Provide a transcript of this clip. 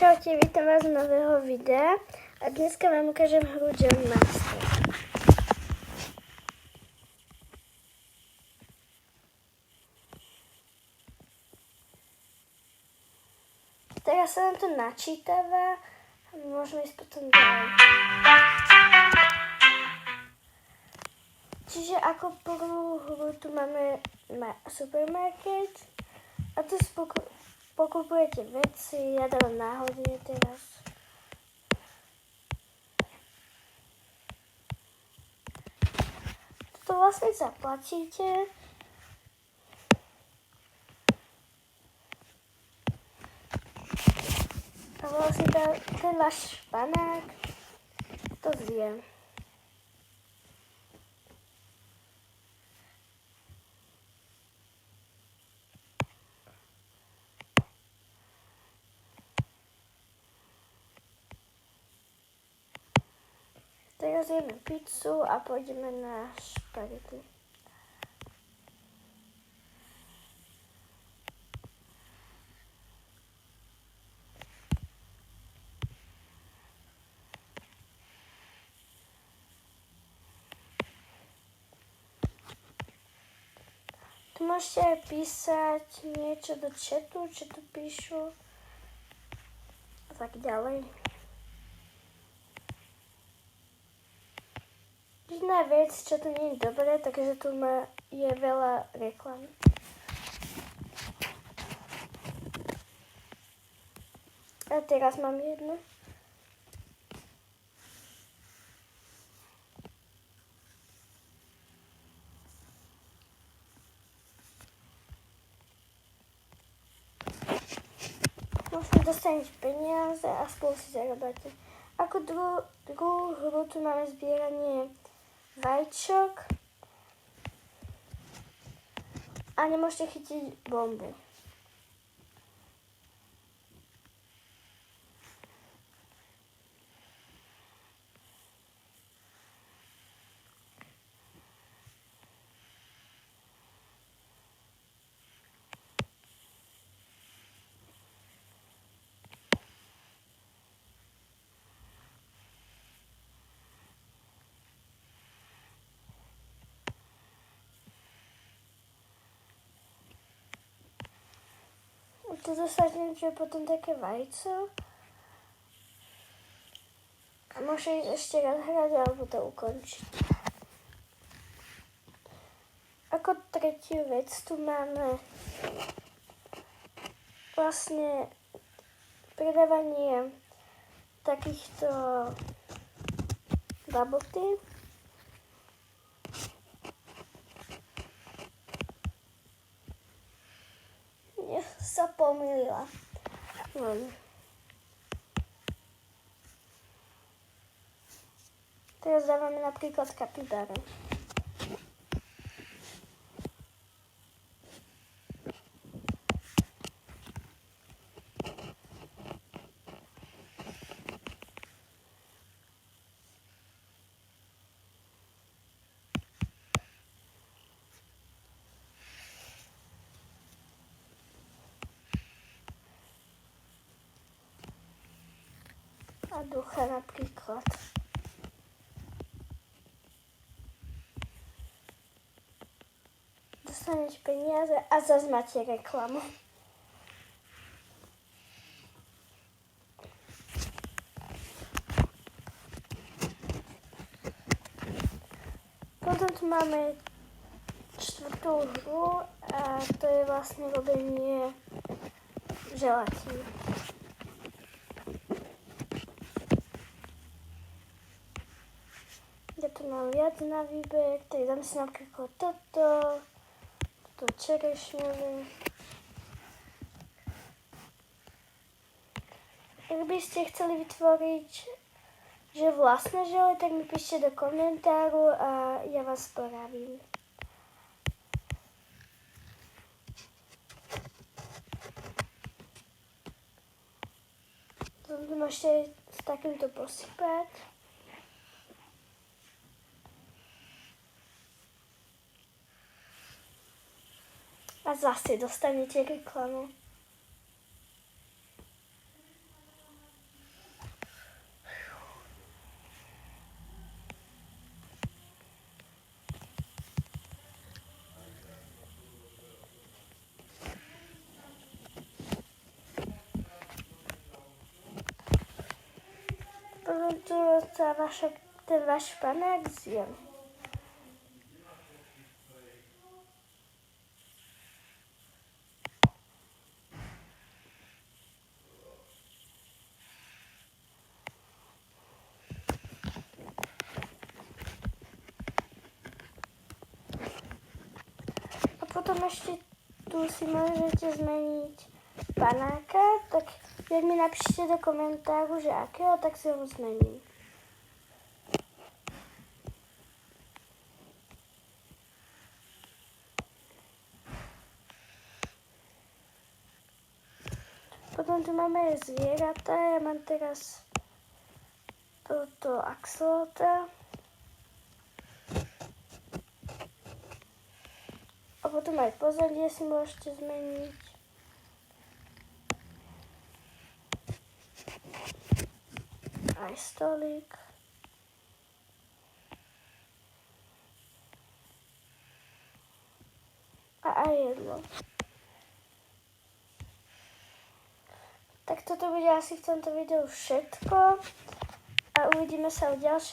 Čaute, vítam vás z nového videa a dneska vám ukážem hru Jam Master. Teraz sa nám to načítava a môžeme ísť potom ďalej. Čiže ako prvú hru tu máme supermarket a tu pokupujete veci, ja dávam náhodne teraz. To vlastne zaplatíte. A vlastne ten váš španák to zje. Teraz jeme pizzu a pôjdeme na špagety. Tu môžete aj písať niečo do chatu, čo tu píšu a tak ďalej. Jediná vec, čo tu nie je dobré, takže tu je veľa reklam. A teraz mám jednu. Vlastne dostanete peniaze a spolu si zarobáte. Ako druhú hru tu máme zbieranie vajíčok a nemôžete chytiť bombu. Tu dosadnete potom také vajco a môžete ešte raz hrať alebo to ukončiť. Ako tretiu vec tu máme vlastne predávanie takýchto bubble tea. Sa pomýlila. Teraz dávame napríklad kapibáre. A ducha napríklad. Dostanete peniaze a zase máte reklamu. Potom tu máme štvrtú hru a to je vlastne robenie želatíny. Ja tu mám viac na výber, tak dám si napríklad toto čerešňové. Ak by ste chceli vytvoriť že vlastné žele, tak mi píšte do komentáru a ja vás poradím. Toto môžete s takýmto posypať. A zase dostanete reklamu. potom tu ten váš panák zjem. A potom ešte tu si môžete zmeniť panáka, tak keď mi napíšte do komentáru, že akého, tak si ho zmením. Potom tu máme zvieratá, ja mám teraz toto axolota. A potom aj pozadie si môžete zmeniť. Aj stolík. A aj jedlo. Tak toto bude asi v tomto videu všetko. A uvidíme sa v ďalšom.